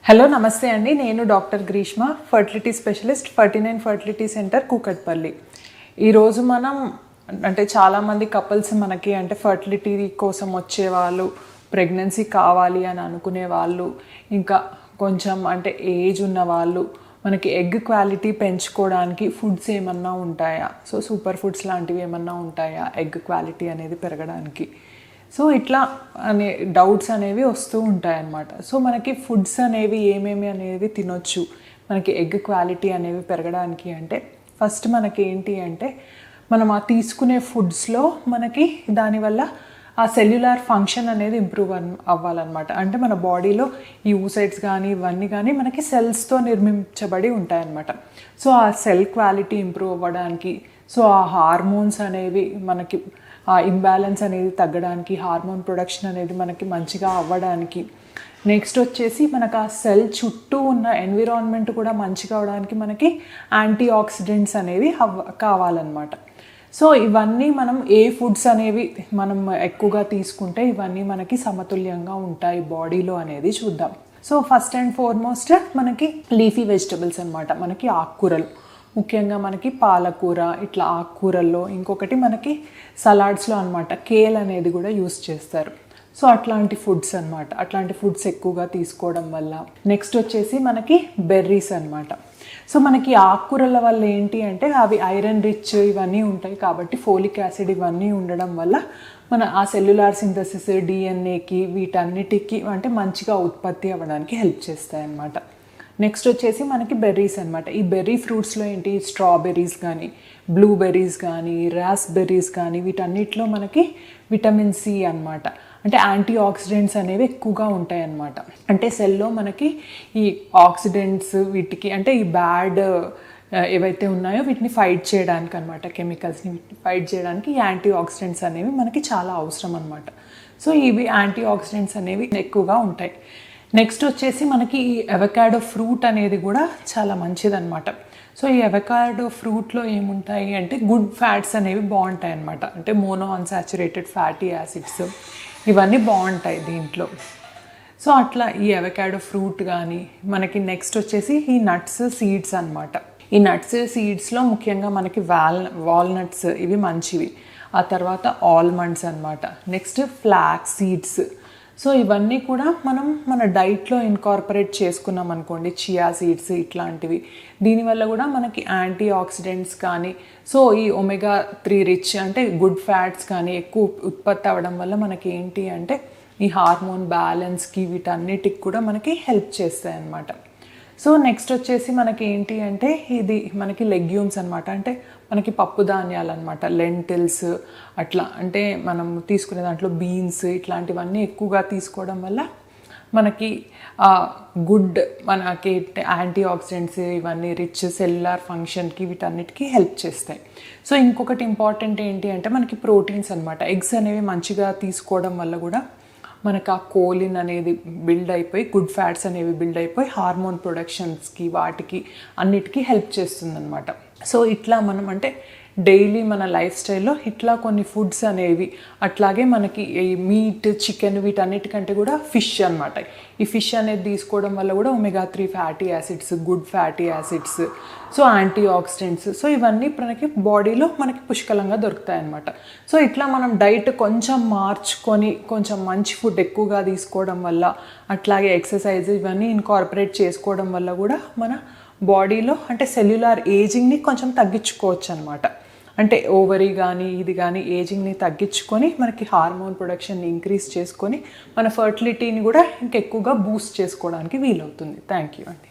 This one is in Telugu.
హలో నమస్తే అండి. నేను doctor Greeshma, fertility specialist, 49 fertility centre, Kukatpally. ఈరోజు మనం అంటే చాలామంది కపుల్స్ మనకి అంటే ఫర్టిలిటీ కోసం వచ్చేవాళ్ళు, ప్రెగ్నెన్సీ కావాలి అని అనుకునే వాళ్ళు, ఇంకా కొంచెం అంటే ఏజ్ ఉన్న వాళ్ళు, మనకి ఎగ్ క్వాలిటీ పెంచుకోవడానికి ఫుడ్స్ ఏమన్నా ఉంటాయా, సో సూపర్ ఫుడ్స్ లాంటివి ఏమన్నా ఉంటాయా ఎగ్ క్వాలిటీ అనేది పెరగడానికి, సో ఇట్లా అనే డౌట్స్ అనేవి వస్తూ ఉంటాయన్నమాట. సో మనకి ఫుడ్స్ అనేవి ఏమేమి అనేది తినొచ్చు మనకి ఎగ్ క్వాలిటీ అనేవి పెరగడానికి అంటే, ఫస్ట్ మనకి ఏంటి అంటే మనం ఆ తీసుకునే ఫుడ్స్లో మనకి దానివల్ల ఆ సెల్యులార్ ఫంక్షన్ అనేది ఇంప్రూవ్ అవ్వాలన్నమాట. అంటే మన బాడీలో ఈ ఊసైడ్స్ కానీ ఇవన్నీ కానీ మనకి సెల్స్తో నిర్మించబడి ఉంటాయన్నమాట. సో ఆ సెల్ క్వాలిటీ ఇంప్రూవ్ అవ్వడానికి, సో ఆ హార్మోన్స్ అనేవి మనకి ఆ ఇంబ్యాలెన్స్ అనేది తగ్గడానికి, హార్మోన్ ప్రొడక్షన్ అనేది మనకి మంచిగా అవ్వడానికి, నెక్స్ట్ వచ్చేసి మనకు ఆ సెల్ చుట్టూ ఉన్న ఎన్విరాన్మెంట్ కూడా మంచిగా అవడానికి మనకి యాంటీ ఆక్సిడెంట్స్ అనేవి కావాలన్నమాట. సో ఇవన్నీ మనం ఏ ఫుడ్స్ అనేవి మనం ఎక్కువగా తీసుకుంటే ఇవన్నీ మనకి సమతుల్యంగా ఉంటాయి బాడీలో అనేది చూద్దాం. సో ఫస్ట్ అండ్ ఫార్మోస్ట్ మనకి లీఫీ వెజిటబుల్స్ అనమాట, మనకి ఆకుకూరలు, ముఖ్యంగా మనకి పాలకూర, ఇట్లా ఆకుకూరల్లో ఇంకొకటి మనకి సలాడ్స్లో అనమాట కేల్ అనేది కూడా యూస్ చేస్తారు. సో అట్లాంటి ఫుడ్స్ అనమాట, అట్లాంటి ఫుడ్స్ ఎక్కువగా తీసుకోవడం వల్ల. నెక్స్ట్ వచ్చేసి మనకి బెర్రీస్ అనమాట. సో మనకి ఆకుకూరల వల్ల ఏంటి అంటే అవి ఐరన్ రిచ్ ఇవన్నీ ఉంటాయి కాబట్టి, ఫోలిక్ యాసిడ్ ఇవన్నీ ఉండడం వల్ల మన ఆ సెల్యులార్ సింథసిస్, డిఎన్ఏకి వీటన్నిటికీ అంటే మంచిగా ఉత్పత్తి అవ్వడానికి హెల్ప్ చేస్తాయి అన్నమాట. నెక్స్ట్ వచ్చేసి మనకి బెర్రీస్ అనమాట. ఈ బెర్రీ ఫ్రూట్స్లో ఏంటి, స్ట్రాబెర్రీస్ కానీ, బ్లూబెర్రీస్ కానీ, రాస్బెర్రీస్ కానీ, వీటన్నిటిలో మనకి విటమిన్ సి అనమాట, అంటే యాంటీ ఆక్సిడెంట్స్ అనేవి ఎక్కువగా ఉంటాయి అన్నమాట. అంటే సెల్లో మనకి ఈ ఆక్సిడెంట్స్ వీటికి అంటే ఈ బ్యాడ్ ఏవైతే ఉన్నాయో వీటిని ఫైట్ చేయడానికి అనమాట, కెమికల్స్ని ఫైట్ చేయడానికి యాంటీ ఆక్సిడెంట్స్ అనేవి మనకి చాలా అవసరం అనమాట. సో ఇవి యాంటీ ఆక్సిడెంట్స్ అనేవి ఎక్కువగా ఉంటాయి. నెక్స్ట్ వచ్చేసి మనకి ఈ అవకాడో ఫ్రూట్ అనేది కూడా చాలా మంచిదన్నమాట. సో ఈ అవకాడో ఫ్రూట్లో ఏముంటాయి అంటే గుడ్ ఫ్యాట్స్ అనేవి బాగుంటాయి అన్నమాట, అంటే మోనో అన్సాచురేటెడ్ ఫ్యాటీ యాసిడ్స్ ఇవన్నీ బాగుంటాయి దీంట్లో. సో అట్లా ఈ అవకాడో ఫ్రూట్ కానీ మనకి. నెక్స్ట్ వచ్చేసి ఈ నట్స్, సీడ్స్ అనమాట. ఈ నట్స్ సీడ్స్లో ముఖ్యంగా మనకి వాల్నట్స్ ఇవి మంచివి, ఆ తర్వాత ఆల్మండ్స్ అనమాట. Next flax seeds. సో ఇవన్నీ కూడా మనం మన డైట్లో ఇన్కార్పొరేట్ చేసుకున్నాం అనుకోండి, చియా సీడ్స్ ఇట్లాంటివి, దీనివల్ల కూడా మనకి యాంటీ ఆక్సిడెంట్స్ కానీ, సో ఈ ఒమేగా 3 రిచ్ అంటే గుడ్ ఫ్యాట్స్ కానీ ఎక్కువ ఉత్పత్తి అవ్వడం వల్ల మనకి ఏంటి అంటే ఈ హార్మోన్ బ్యాలెన్స్కి వీటన్నిటికి కూడా మనకి హెల్ప్ చేస్తాయి అన్నమాట. సో నెక్స్ట్ వచ్చేసి మనకి ఏంటి అంటే ఇది మనకి లెగ్యూమ్స్ అనమాట, అంటే మనకి పప్పు ధాన్యాలు అనమాట, లెంటిల్స్ అట్లా, అంటే మనం తీసుకునే దాంట్లో బీన్స్ ఇట్లాంటివన్నీ ఎక్కువగా తీసుకోవడం వల్ల మనకి గుడ్ మనకి యాంటీ ఆక్సిడెంట్స్ ఇవన్నీ రిచ్ సెల్యులార్ ఫంక్షన్కి వీటన్నిటికీ హెల్ప్ చేస్తాయి. సో ఇంకొకటి ఇంపార్టెంట్ ఏంటి అంటే మనకి ప్రోటీన్స్ అనమాట. ఎగ్స్ అనేవి మంచిగా తీసుకోవడం వల్ల కూడా మనకు ఆ కోలిన్ అనేది బిల్డ్ అయిపోయి గుడ్ ఫ్యాట్స్ అనేవి బిల్డ్ అయిపోయి హార్మోన్ ప్రొడక్షన్స్కి వాటికి అన్నిటికీ హెల్ప్ చేస్తుందన్నమాట. సో ఇట్లా మనం అంటే డైలీ మన లైఫ్ స్టైల్లో ఇట్లా కొన్ని ఫుడ్స్ అనేవి, అట్లాగే మనకి ఈ మీట్, చికెన్ వీటన్నిటికంటే కూడా ఫిష్ అనమాట. ఈ ఫిష్ అనేది తీసుకోవడం వల్ల కూడా omega 3 fatty acids, good fatty acids, so antioxidants, so ఇవన్నీ మనకి బాడీలో మనకి పుష్కలంగా దొరుకుతాయి అన్నమాట. సో ఇట్లా మనం డైట్ కొంచెం మార్చుకొని కొంచెం మంచి ఫుడ్ ఎక్కువగా తీసుకోవడం వల్ల, అట్లాగే ఎక్సర్సైజ్ ఇవన్నీ ఇన్కార్పొరేట్ చేసుకోవడం వల్ల కూడా మన బాడీలో అంటే సెల్యులార్ ఏజింగ్ని కొంచెం తగ్గించుకోవచ్చు అనమాట. అంటే ఓవరీ కానీ ఇది కానీ ఏజింగ్ని తగ్గించుకొని మనకి హార్మోన్ ప్రొడక్షన్ని ఇంక్రీజ్ చేసుకొని మన ఫర్టిలిటీని కూడా ఇంకెక్కువగా బూస్ట్ చేసుకోవడానికి వీలవుతుంది. థ్యాంక్ యూ అండి.